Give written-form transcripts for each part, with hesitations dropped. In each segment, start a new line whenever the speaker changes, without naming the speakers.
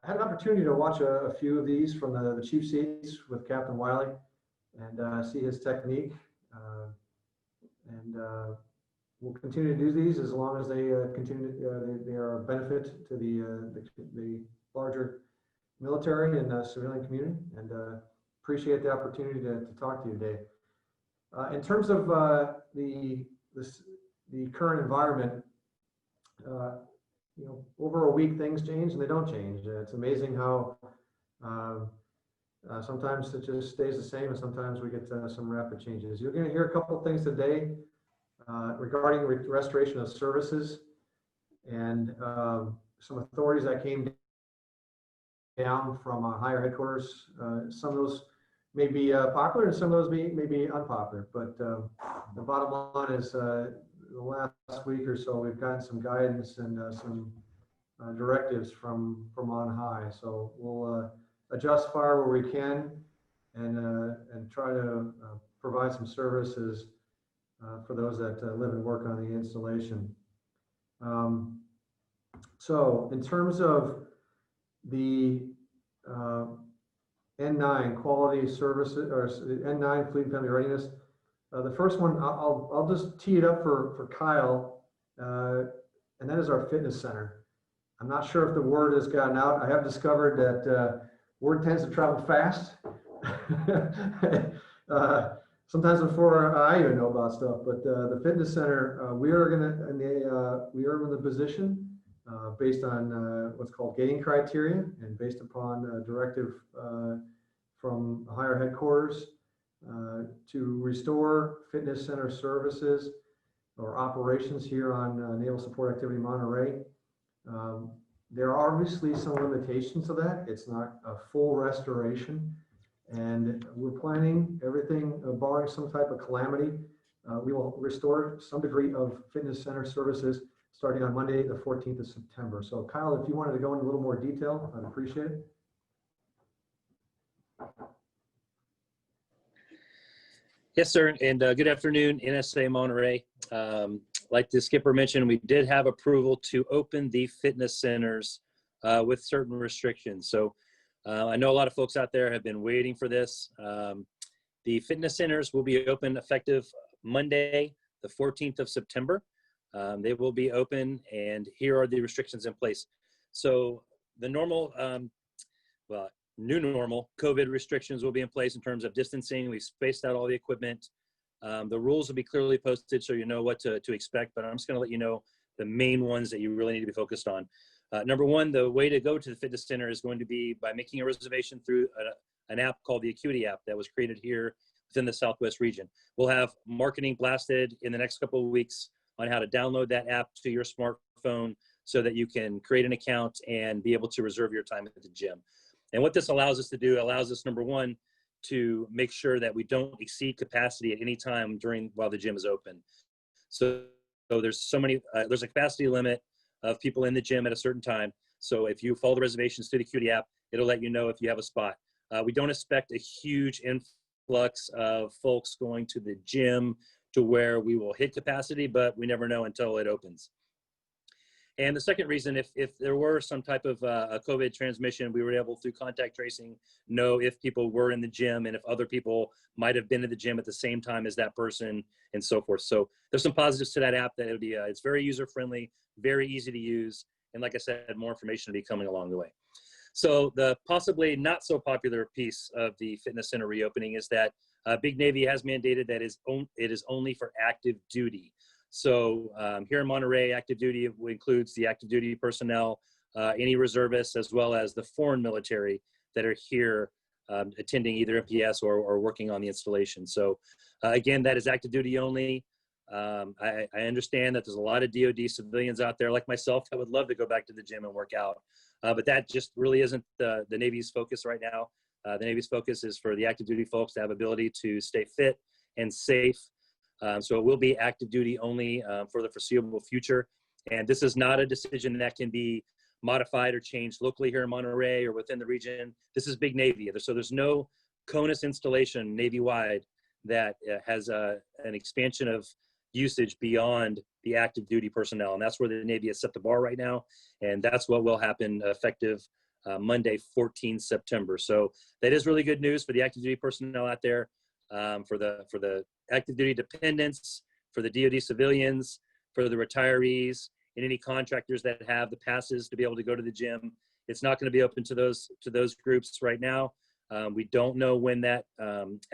I had an opportunity to watch a few of these from the chief seats with Captain Wiley and see his technique. And we'll continue to do these as long as they continue. They are a benefit to the larger military and civilian community. And appreciate the opportunity to talk to you today. In terms of the current environment, over a week things change and they don't change. It's amazing how sometimes it just stays the same, and sometimes we get some rapid changes. You're going to hear a couple of things today regarding restoration of services and some authorities that came down from higher headquarters. Some of those may be popular and some of those may be unpopular, but the bottom line is the last week or so we've gotten some guidance and some directives from on high. So we'll adjust fire where we can and try to provide some services for those that live and work on the installation. So in terms of the N9 quality services, or N9 fleet and family readiness, the first one I'll just tee it up for Kyle, and that is our fitness center. I'm not sure if the word has gotten out. I have discovered that word tends to travel fast. Sometimes before I even know about stuff, but the fitness center, we are in the position based on what's called gating criteria and based upon a directive from higher headquarters to restore fitness center services or operations here on Naval Support Activity Monterey. There are obviously some limitations to that. It's not a full restoration, and we're planning everything barring some type of calamity. We will restore some degree of fitness center services starting on Monday, the 14th of September. So Kyle, if you wanted to go into a little more detail, I'd appreciate it.
Yes, sir, and good afternoon, NSA Monterey. Like the skipper mentioned, we did have approval to open the fitness centers with certain restrictions. So I know a lot of folks out there have been waiting for this. The fitness centers will be open effective Monday, the 14th of September. They will be open, and here are the restrictions in place. So the normal, new normal COVID restrictions will be in place in terms of distancing. We've spaced out all the equipment. The rules will be clearly posted so you know what to expect, but I'm just going to let you know the main ones that you really need to be focused on. Number one, the way to go to the fitness center is going to be by making a reservation through an app called the Acuity app that was created here within the Southwest region. We'll have marketing blasted in the next couple of weeks on how to download that app to your smartphone so that you can create an account and be able to reserve your time at the gym. And what this allows us to do, allows us, number one, to make sure that we don't exceed capacity at any time while the gym is open. So there's there's a capacity limit of people in the gym at a certain time. So if you follow the reservations through the Acuity app, it'll let you know if you have a spot. We don't expect a huge influx of folks going to the gym to where we will hit capacity, but we never know until it opens. And the second reason, if there were some type of a COVID transmission, we were able, through contact tracing, know if people were in the gym and if other people might have been in the gym at the same time as that person and so forth. So there's some positives to that app that it'll be, it's very user-friendly, very easy to use. And like I said, more information will be coming along the way. So the possibly not so popular piece of the fitness center reopening is that Big Navy has mandated that it is only for active duty. So here in Monterey, active duty includes the active duty personnel, any reservists, as well as the foreign military that are here attending either MPS or working on the installation. So again, that is active duty only. I understand that there's a lot of DoD civilians out there like myself that would love to go back to the gym and work out, but that just really isn't the Navy's focus right now. The Navy's focus is for the active duty folks to have ability to stay fit and safe. So it will be active duty only for the foreseeable future. And this is not a decision that can be modified or changed locally here in Monterey or within the region. This is Big Navy. So there's no CONUS installation Navy-wide that has an expansion of usage beyond the active duty personnel. And that's where the Navy has set the bar right now. And that's what will happen effective Monday, 14 September. So that is really good news for the active duty personnel out there, for the active duty dependents, for the DoD civilians, for the retirees, and any contractors that have the passes to be able to go to the gym. It's not going to be open to those groups right now. We don't know when that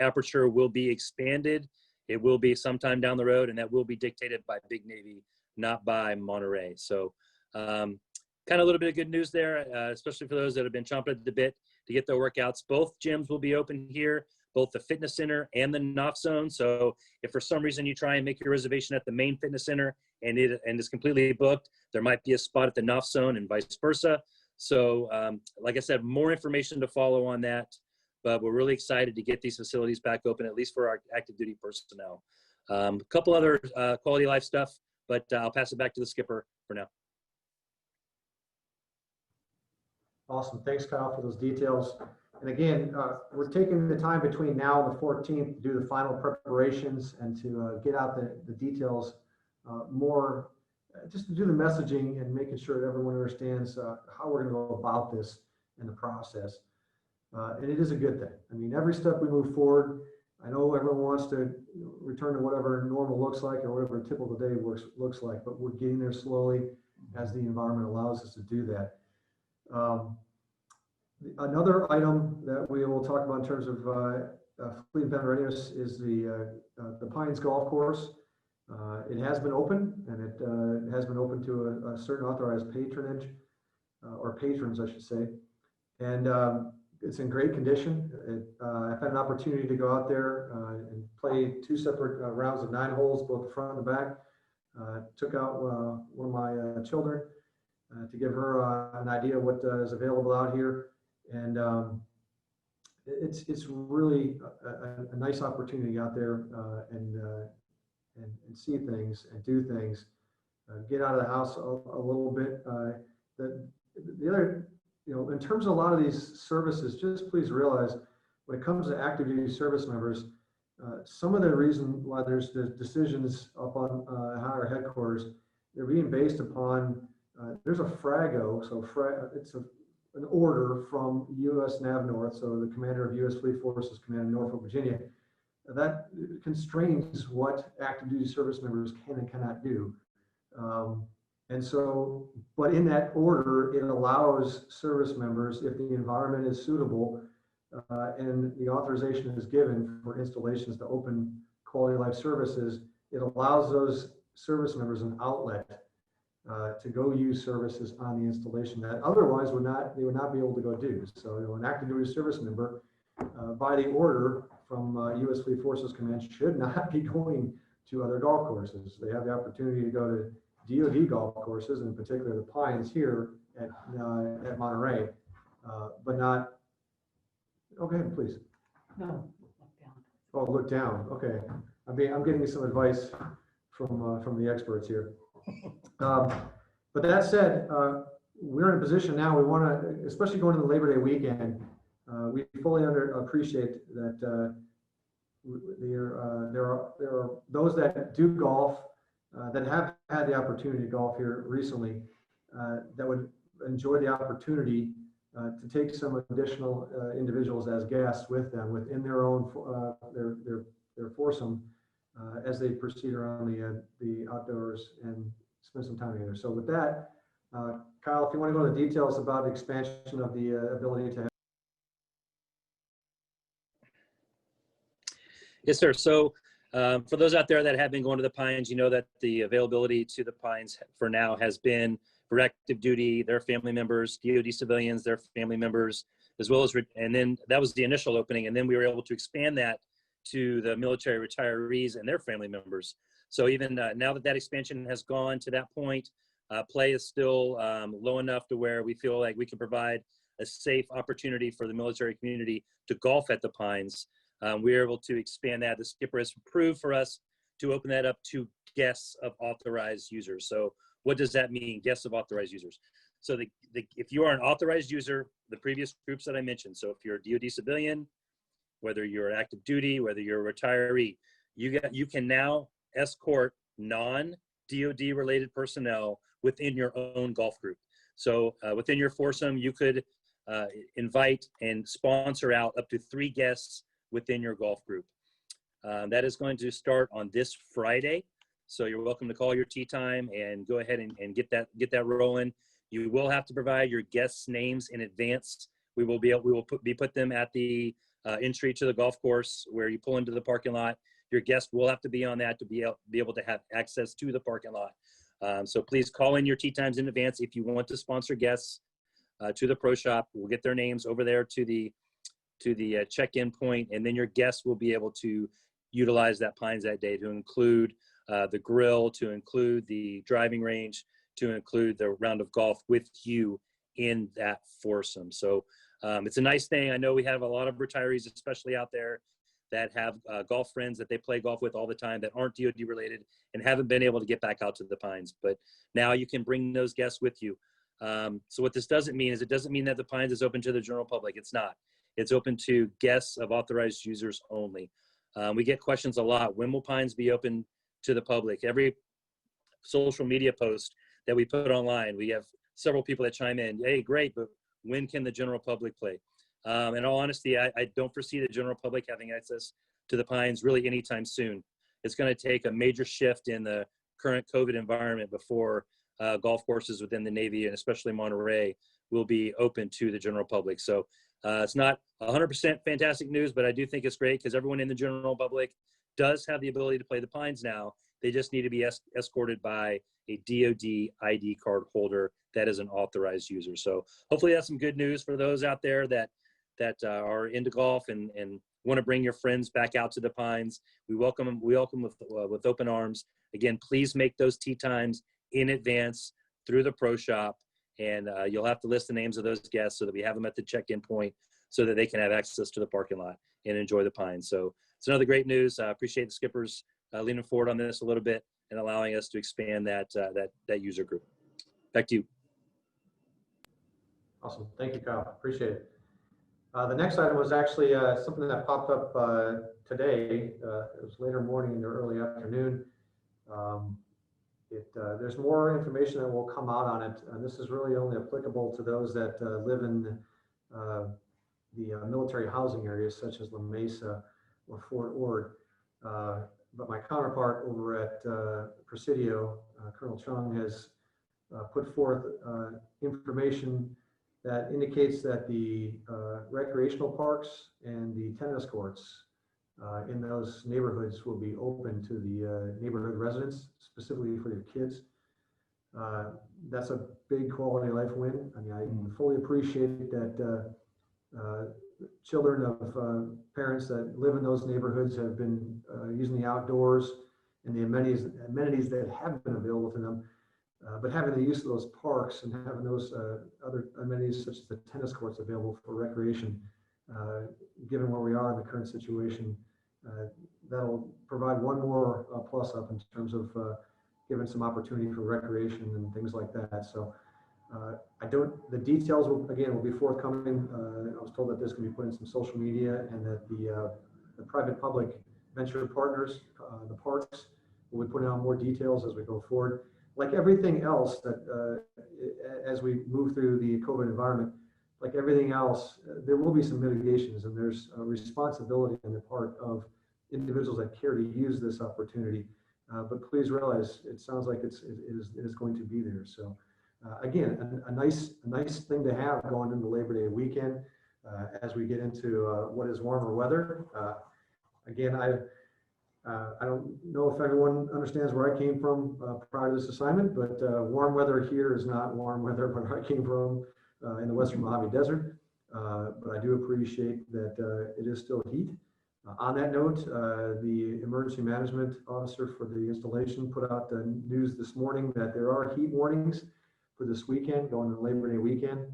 aperture will be expanded. It will be sometime down the road, and that will be dictated by Big Navy, not by Monterey. So kind of a little bit of good news there, especially for those that have been chomping at the bit to get their workouts. Both gyms will be open here, both the fitness center and the NOF zone. So if for some reason you try and make your reservation at the main fitness center and it's completely booked, there might be a spot at the NOF zone and vice versa. So like I said, more information to follow on that, but we're really excited to get these facilities back open, at least for our active duty personnel. A couple other quality of life stuff, but I'll pass it back to the skipper for now.
Awesome. Thanks, Kyle, for those details. And again, we're taking the time between now and the 14th to do the final preparations and to get out the details more, just to do the messaging and making sure that everyone understands how we're going to go about this in the process. And it is a good thing. I mean, every step we move forward, I know everyone wants to return to whatever normal looks like or whatever a typical day looks like, but we're getting there slowly as the environment allows us to do that. Another item that we will talk about in terms of fleet event readiness is the Pines Golf Course. It has been open, and it has been open to a certain authorized patronage, or patrons, I should say. And it's in great condition. I've had an opportunity to go out there and play 2 separate rounds of 9 holes, both the front and the back. Took out one of my children to give her an idea of what is available out here. And it's really a nice opportunity out there and see things and do things, get out of the house a little bit. The other, in terms of a lot of these services, just please realize when it comes to active duty service members, some of the reason why there's decisions up on higher headquarters, they're being based upon, there's a FRAGO, so it's an order from U.S. Nav North, so the commander of U.S. Fleet Forces Command in Norfolk, Virginia, that constrains what active duty service members can and cannot do. And so, but in that order, it allows service members, if the environment is suitable and the authorization is given for installations to open quality of life services, it allows those service members an outlet to go use services on the installation that otherwise they would not be able to go do. So an active duty service member, by the order from U.S. Fleet Forces Command, should not be going to other golf courses. They have the opportunity to go to DoD golf courses, and in particular the Pines here at Monterey, but not. Oh, go ahead, please.
No, look down.
Oh, look down. Okay, I'm getting you some advice from the experts here. But that said, we're in a position now. We want to, especially going into the Labor Day weekend, we fully appreciate that there are those that do golf that have had the opportunity to golf here recently that would enjoy the opportunity to take some additional individuals as guests with them within their own their foursome as they proceed around the outdoors and spend some time together. So with that, Kyle, if you want to go into details about the expansion of the ability to have.
Yes, sir. So for those out there that have been going to the Pines, you know that the availability to the Pines for now has been for active duty, their family members, DoD civilians, their family members, as well as, and then that was the initial opening. And then we were able to expand that to the military retirees and their family members. So even now that expansion has gone to that point, play is still low enough to where we feel like we can provide a safe opportunity for the military community to golf at the Pines. We were able to expand that. The skipper has approved for us to open that up to guests of authorized users. So what does that mean, guests of authorized users? So if you are an authorized user, the previous groups that I mentioned, so if you're a DoD civilian, whether you're active duty, whether you're a retiree, you can now escort non-DoD related personnel within your own golf group. So within your foursome, you could invite and sponsor out up to 3 guests within your golf group. That is going to start on this Friday. So you're welcome to call your tee time and go ahead and get that rolling. You will have to provide your guests' names in advance. We will put them at the entry to the golf course where you pull into the parking lot. Your guest will have to be on that to be able to have access to the parking lot. So please call in your tee times in advance if you want to sponsor guests to the pro shop. We'll get their names over there to the check-in point, and then your guests will be able to utilize that Pines that day to include the grill, to include the driving range, to include the round of golf with you in that foursome. So it's a nice thing. I know we have a lot of retirees, especially out there, that have golf friends that they play golf with all the time that aren't DoD related and haven't been able to get back out to the Pines. But now you can bring those guests with you. So what this doesn't mean is it doesn't mean that the Pines is open to the general public. It's not. It's open to guests of authorized users only. We get questions a lot. When will Pines be open to the public? Every social media post that we put online, we have several people that chime in, hey, great, but when can the general public play? In all honesty, I don't foresee the general public having access to the Pines really anytime soon. It's going to take a major shift in the current COVID environment before golf courses within the Navy, and especially Monterey, will be open to the general public. So it's not 100% fantastic news, but I do think it's great because everyone in the general public does have the ability to play the Pines now. They just need to be escorted by a DoD ID card holder that is an authorized user. So hopefully that's some good news for those out there that are into golf and want to bring your friends back out to the Pines. We welcome them. We welcome with open arms. Again, please make those tee times in advance through the pro shop, and you'll have to list the names of those guests so that we have them at the check-in point so that they can have access to the parking lot and enjoy the Pines. So it's another great news. I appreciate the skippers leaning forward on this a little bit and allowing us to expand that user group. Back to you.
Awesome. Thank you, Kyle. Appreciate it. The next item was actually something that popped up today. It was later morning or early afternoon. There's more information that will come out on it. And this is really only applicable to those that live in the military housing areas such as La Mesa or Fort Ord. But my counterpart over at Presidio, Colonel Chung, has put forth information that indicates that the recreational parks and the tennis courts in those neighborhoods will be open to the neighborhood residents, specifically for your kids. That's a big quality of life win. I mean, I fully appreciate that children of parents that live in those neighborhoods have been using the outdoors and the amenities that have been available to them. But having the use of those parks and having those other amenities such as the tennis courts available for recreation, given where we are in the current situation, that'll provide one more plus up in terms of giving some opportunity for recreation and things like that. So the details will be forthcoming. I was told that this can be put in some social media and that the private-public venture partners, the parks, will be putting out more details as we go forward. Like everything else that as we move through the COVID environment, like everything else, there will be some mitigations, and there's a responsibility on the part of individuals that care to use this opportunity. But please realize it sounds like it is going to be there. So again, a nice thing to have going into Labor Day weekend as we get into what is warmer weather. Again, I don't know if everyone understands where I came from prior to this assignment, but warm weather here is not warm weather where I came from in the Western Mojave Desert. But I do appreciate that it is still heat. On that note, the emergency management officer for the installation put out the news this morning that there are heat warnings for this weekend, going into Labor Day weekend.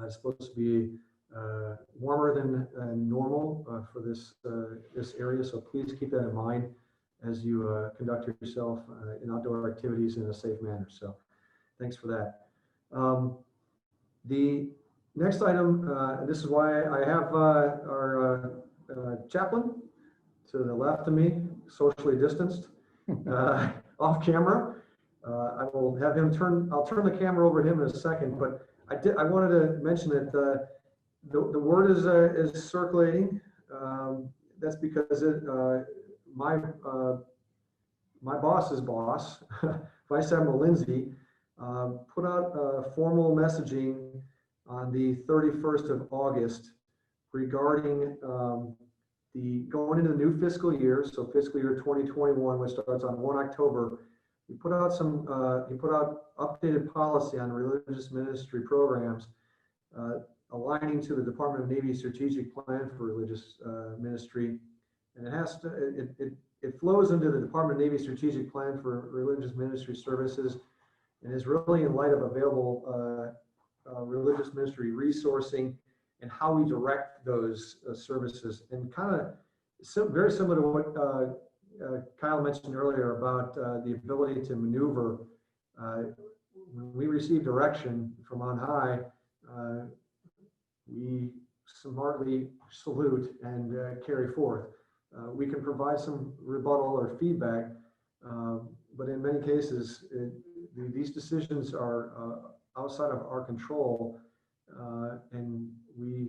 It's supposed to be warmer than normal for this area, so please keep that in mind as you conduct yourself in outdoor activities in a safe manner. So thanks for that. The next item, this is why I have our chaplain to the left of me, socially distanced, off camera. I will have him I'll turn the camera over to him in a second, but I wanted to mention that the word is circulating. That's because my my boss's boss, Vice Admiral Lindsay, put out formal messaging on the 31st of August regarding the going into the new fiscal year, so fiscal year 2021, which starts on 1 October. He put out updated policy on religious ministry programs, aligning to the Department of Navy strategic plan for religious ministry, and it flows into the Department of Navy strategic plan for religious ministry services, and is really in light of available religious ministry resourcing and how we direct those services, and kind of very similar to what Kyle mentioned earlier about the ability to maneuver. When we receive direction from on high, we smartly salute and carry forth. We can provide some rebuttal or feedback, but in many cases, these decisions are outside of our control, and we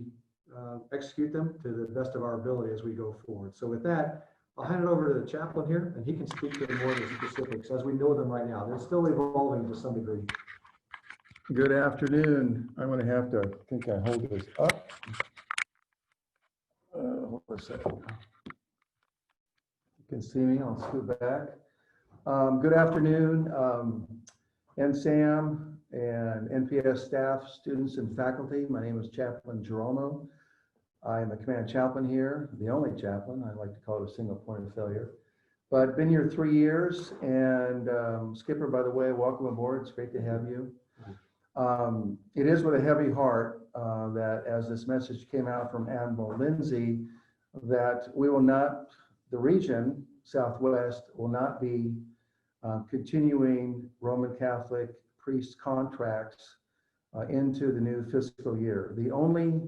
execute them to the best of our ability as we go forward. So with that, I'll hand it over to the chaplain here, and he can speak to more of the specifics as we know them right now. They're still evolving to some degree.
Good afternoon. I'm going to have to, I think I hold this up. Hold on a second. You can see me, I'll scoot back. Good afternoon, Nsam and NPS staff, students, and faculty. My name is Chaplain Geromo. I am a command chaplain here, the only chaplain. I like to call it a single point of failure. But I've been here 3 years, and Skipper, by the way, welcome aboard. It's great to have you. It is with a heavy heart that as this message came out from Admiral Lindsay, that we will not, the region, Southwest, will not be continuing Roman Catholic priest contracts into the new fiscal year. The only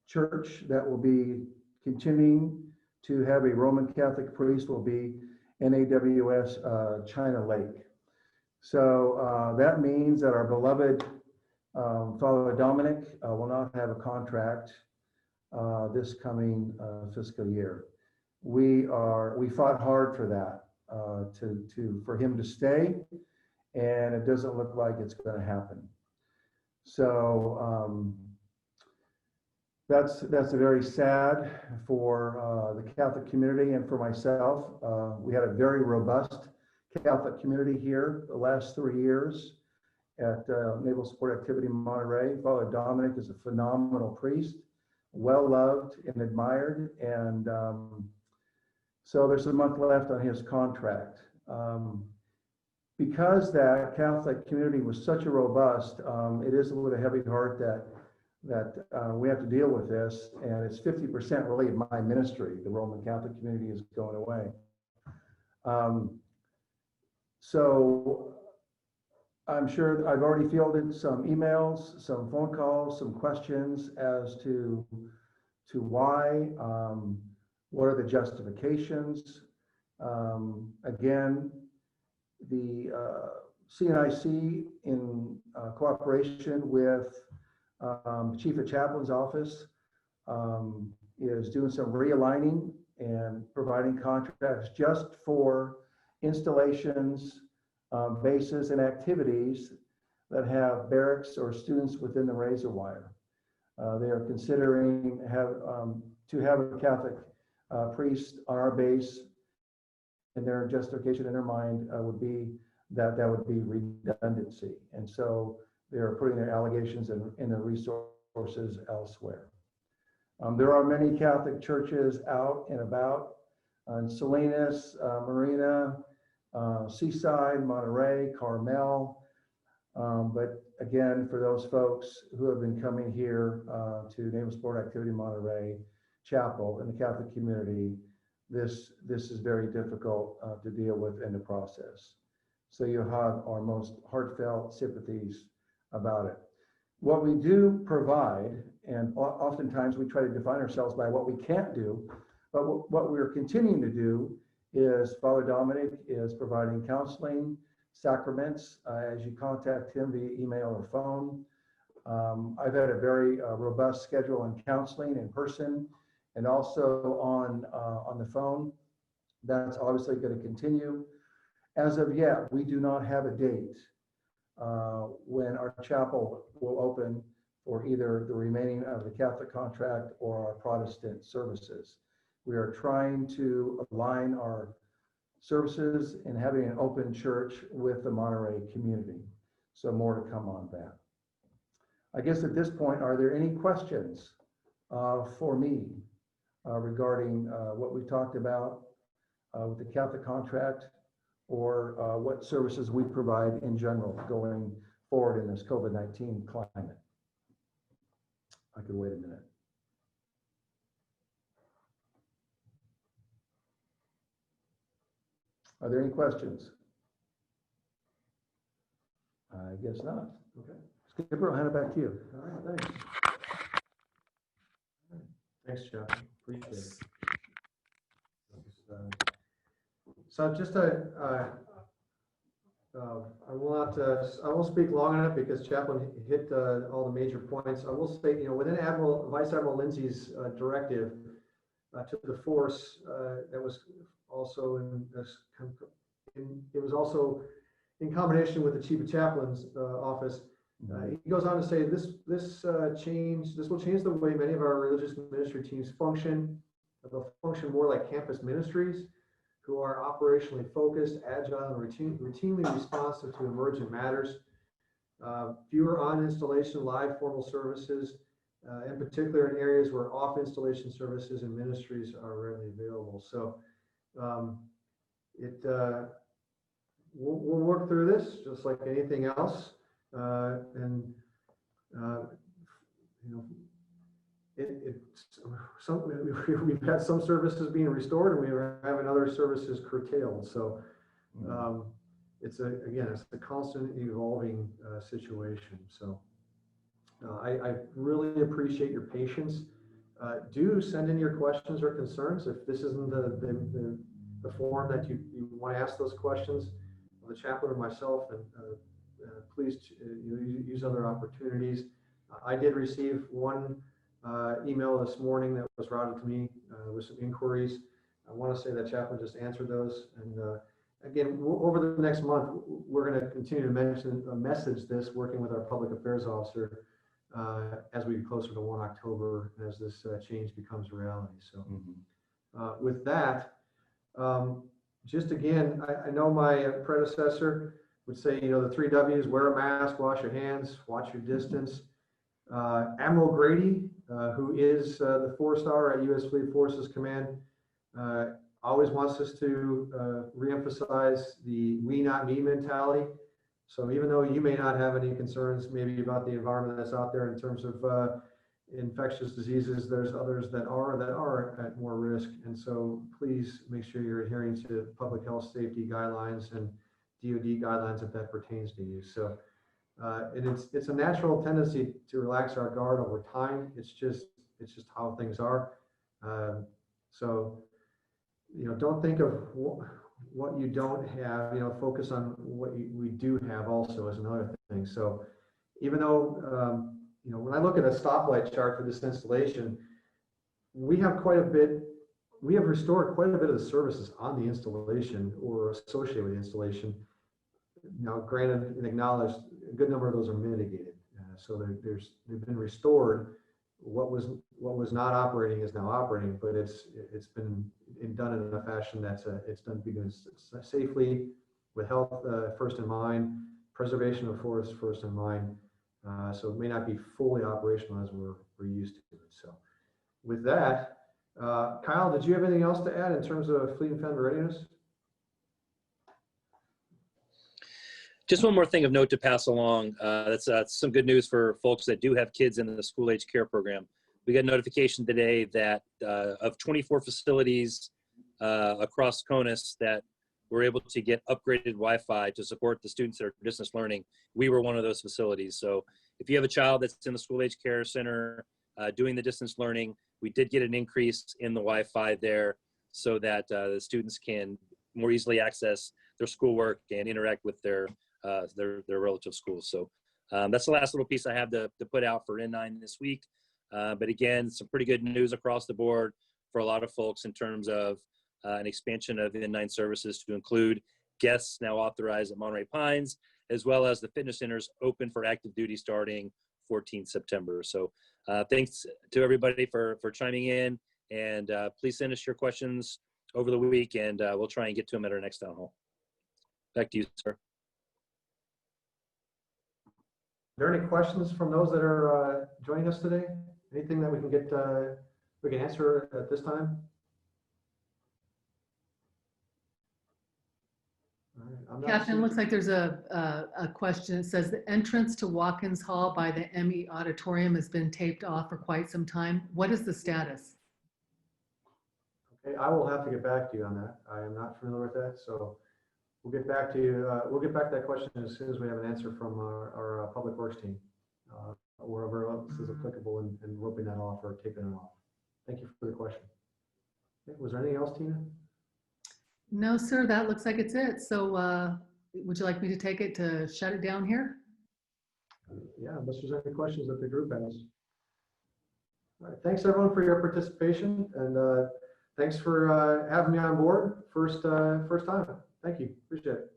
church that will be continuing to have a Roman Catholic priest will be NAWS China Lake. So that means that our beloved Father Dominic will not have a contract this coming fiscal year. We fought hard for that, for him to stay, and it doesn't look like it's going to happen. So that's a very sad for the Catholic community and for myself. We had a very robust Catholic community here the last 3 years at Naval Support Activity Monterey. Father Dominic is a phenomenal priest, well loved and admired, and so there's a month left on his contract. Because that Catholic community was such a robust, it is with a heavy heart that we have to deal with this, and it's 50% really of my ministry. The Roman Catholic community is going away. So I'm sure I've already fielded some emails, some phone calls, some questions as to why, what are the justifications. Again, the CNIC in cooperation with the Chief of Chaplain's office is doing some realigning and providing contracts just for installations, bases, and activities that have barracks or students within the razor wire. They are considering to have a Catholic priest on our base, and their justification in their mind would be that would be redundancy. And so they are putting their allegations and their resources elsewhere. There are many Catholic churches out and about in Salinas, Marina, Seaside, Monterey, Carmel. But again, for those folks who have been coming here to Naval Support Activity Monterey Chapel in the Catholic community, this is very difficult to deal with in the process. So you have our most heartfelt sympathies about it. What we do provide, and oftentimes we try to define ourselves by what we can't do, but what we're continuing to do is Father Dominic is providing counseling sacraments as you contact him via email or phone. I've had a very robust schedule on counseling in person and also on the phone. That's obviously going to continue. As of yet, we do not have a date when our chapel will open for either the remaining of the Catholic contract or our Protestant services. We are trying to align our services and having an open church with the Monterey community. So more to come on that. I guess at this point, are there any questions for me regarding what we talked about with the Catholic contract or what services we provide in general going forward in this COVID-19 climate? I could wait a minute. Are there any questions? I guess not. Okay. Skipper, I'll hand it back to you.
All right, thanks. Thanks, Jeff. Appreciate it. So just I will not, I won't speak long enough because Chaplain hit all the major points. I will state, within Vice Admiral Lindsay's directive to the force, that was also it was also in combination with the Chief of Chaplain's office. He goes on to say this will change the way many of our religious ministry teams function. They'll function more like campus ministries who are operationally focused, agile, and routinely responsive to emergent matters. Fewer on-installation live formal services, in particular in areas where off-installation services and ministries are readily available. So we'll work through this just like anything else. We've had some services being restored and we are having other services curtailed. So it's a constant evolving situation. So I really appreciate your patience. Do send in your questions or concerns. If this isn't the forum that you want to ask those questions of the chaplain or myself, and please use other opportunities. I did receive one email this morning that was routed to me with some inquiries. I want to say that chaplain just answered those. And again, over the next month, we're going to continue to message this, working with our public affairs officer as we get closer to 1 October, as this change becomes a reality. So with that, just again, I know my predecessor would say, the 3 W's: wear a mask, wash your hands, watch your distance. Admiral Grady, who is the 4-star at U.S. Fleet Forces Command, always wants us to reemphasize the we not me mentality. So even though you may not have any concerns maybe about the environment that's out there in terms of infectious diseases, there's others that are at more risk. And so please make sure you're adhering to public health safety guidelines and DoD guidelines if that pertains to you. So and it's a natural tendency to relax our guard over time. It's just how things are. So don't think of what you don't have. Focus on what we do have also is another thing. So even though when I look at a stoplight chart for this installation, we have restored quite a bit of the services on the installation or associated with the installation. Now, granted and acknowledged, a good number of those are mitigated. So they've been restored. What was not operating is now operating, but it's been done in a fashion that's it's done because it's safely, with health first in mind, preservation of forests first in mind. So it may not be fully operational as we're used to it. So with that, Kyle, did you have anything else to add in terms of fleet and family readiness?
Just one more thing of note to pass along. That's some good news for folks that do have kids in the school age care program. We got notification today that of 24 facilities across CONUS that were able to get upgraded Wi-Fi to support the students that are distance learning. We were one of those facilities. So if you have a child that's in the school age care center doing the distance learning, we did get an increase in the Wi-Fi there so that the students can more easily access schoolwork and interact with their relative schools. So that's the last little piece I have to put out for N9 this week. But again, some pretty good news across the board for a lot of folks in terms of an expansion of N9 services to include guests now authorized at Monterey Pines, as well as the fitness centers open for active duty starting 14 September. So thanks to everybody for chiming in, and please send us your questions over the week, and we'll try and get to them at our next town hall. Back to you, sir.
Are there any questions from those that are joining us today? Anything that we can get, we can answer at this time? All right, I'm not
Captain,
seeing-
looks like there's a question. It says the entrance to Watkins Hall by the ME Auditorium has been taped off for quite some time. What is the status?
Okay, I will have to get back to you on that. I am not familiar with that, so we'll get back to you. We'll get back to that question as soon as we have an answer from our Public Works team, wherever else is applicable in roping that off or taping it off. Thank you for the question. Okay, was there anything else, Tina?
No, sir, that looks like it's it. So would you like me to take it to shut it down here?
Yeah, unless there's any questions that the group has. All right, thanks everyone for your participation, and thanks for having me on board first time. Thank you, appreciate it.